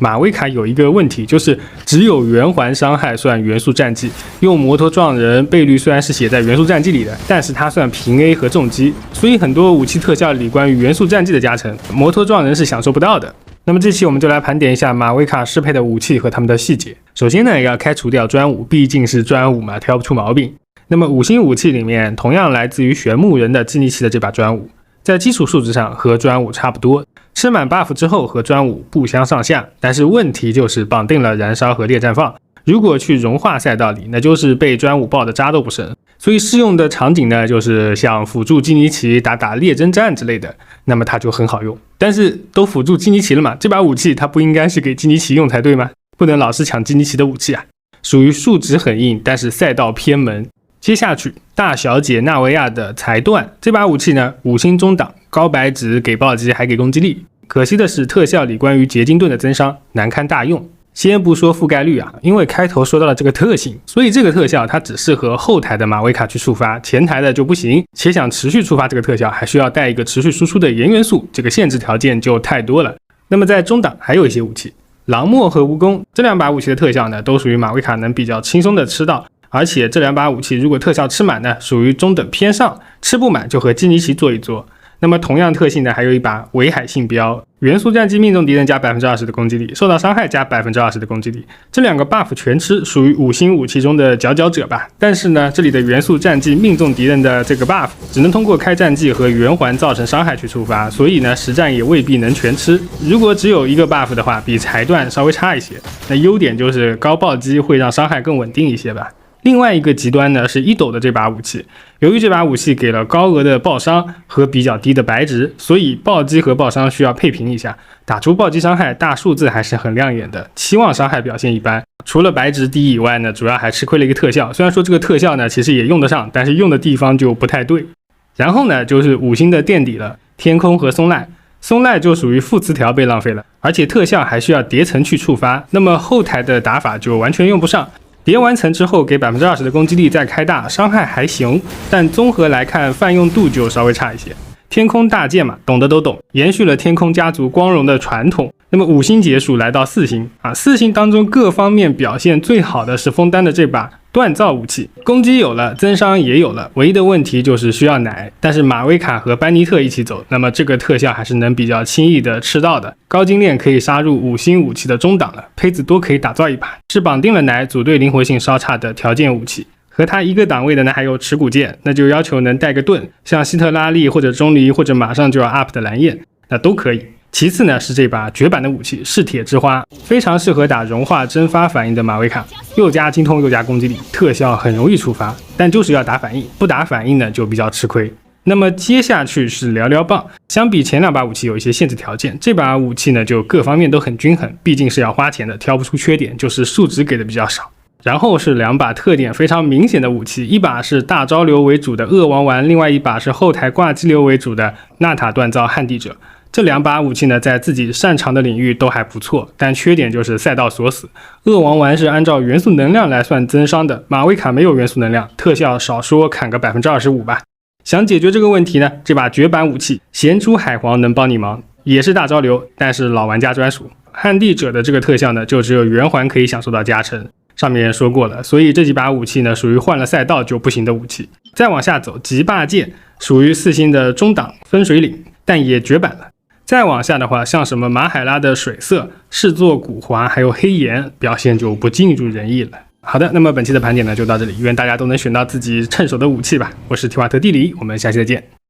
马威卡有一个问题，就是只有圆环伤害算元素战绩，用摩托撞人倍率虽然是写在元素战绩里的，但是它算平 A 和重击，所以很多武器特效里关于元素战绩的加成，摩托撞人是享受不到的。那么这期我们就来盘点一下马威卡适配的武器和它们的细节。首先呢，要开除掉专武，毕竟是专武嘛，挑不出毛病。那么5星武器里面，同样来自于玄牧人的基尼奇的这把专武，在基础数值上和专武差不多，吃满 buff 之后和专武不相上下，但是问题就是绑定了燃烧和猎绽放，如果去融化赛道里，那就是被专武爆的渣都不剩。所以适用的场景呢，就是像辅助基尼奇打猎征战之类的，那么它就很好用。但是都辅助基尼奇了嘛，这把武器它不应该是给基尼奇用才对吗？不能老是抢基尼奇的武器啊，属于数值很硬，但是赛道偏门。接下去大小姐纳维亚的裁断，这把武器呢5星中档，高白值，给暴击还给攻击力，可惜的是特效里关于结晶盾的增伤难堪大用。先不说覆盖率啊，因为开头说到了这个特性，所以这个特效它只适合后台的马威卡去触发，前台的就不行，且想持续触发这个特效还需要带一个持续输出的盐元素，这个限制条件就太多了。那么在中档还有一些武器，狼墨和蜈蚣这两把武器的特效呢，都属于马威卡能比较轻松的吃到，而且这两把武器如果特效吃满呢，属于中等偏上，吃不满就和基尼奇做一做。那么同样特性的还有一把维海信标，元素战绩命中敌人加 20% 的攻击力，受到伤害加 20% 的攻击力，这两个 buff 全吃，属于5星武器中的佼佼者吧。但是呢，这里的元素战绩命中敌人的这个 buff 只能通过开战绩和圆环造成伤害去触发，所以呢实战也未必能全吃。如果只有一个 buff 的话，比裁断稍微差一些，那优点就是高暴击会让伤害更稳定一些吧。另外一个极端呢是1斗的这把武器，由于这把武器给了高额的爆伤和比较低的白值，所以暴击和爆伤需要配平一下，打出暴击伤害大数字还是很亮眼的，期望伤害表现一般。除了白值低以外呢，主要还吃亏了一个特效，虽然说这个特效呢其实也用得上，但是用的地方就不太对。然后呢就是5星的垫底了，天空和松濑。松濑就属于副词条被浪费了，而且特效还需要叠层去触发，那么后台的打法就完全用不上。叠完层之后给 20% 的攻击力再开大，伤害还行，但综合来看泛用度就稍微差一些。天空大剑嘛，懂的都懂，延续了天空家族光荣的传统。那么5星结束来到4星啊，4星当中各方面表现最好的是枫丹的这把锻造武器，攻击有了，增伤也有了，唯一的问题就是需要奶。但是马威卡和班尼特一起走，那么这个特效还是能比较轻易的吃到的。高精炼可以杀入5星武器的中档了，胚子多可以打造一把，是绑定了奶组队灵活性稍差的条件武器。和它一个档位的呢还有持骨剑，那就要求能带个盾，像希特拉利或者钟离或者马上就要 up 的蓝焰，那都可以。其次呢是这把绝版的武器噬铁之花，非常适合打融化蒸发反应的马威卡，又加精通又加攻击力，特效很容易触发，但就是要打反应，不打反应呢就比较吃亏。那么接下去是聊聊棒，相比前两把武器有一些限制条件，这把武器呢就各方面都很均衡，毕竟是要花钱的，挑不出缺点，就是数值给的比较少。然后是两把特点非常明显的武器，一把是大招流为主的恶王丸，另外一把是后台挂机流为主的纳塔锻造撼地者。这两把武器呢在自己擅长的领域都还不错，但缺点就是赛道锁死。恶王丸是按照元素能量来算增伤的，马威卡没有元素能量，特效少说砍个 25% 吧。想解决这个问题呢，这把绝版武器咸猪海皇能帮你忙，也是大招流，但是老玩家专属。撼地者的这个特效呢就只有圆环可以享受到加成，上面说过了，所以这几把武器呢属于换了赛道就不行的武器。再往下走，极霸剑属于4星的中档分水岭，但也绝版了。再往下的话，像什么马海拉的水色、视作古华还有黑岩，表现就不尽如人意了。好的，那么本期的盘点呢就到这里，愿大家都能选到自己趁手的武器吧。我是提瓦特地理，我们下期再见。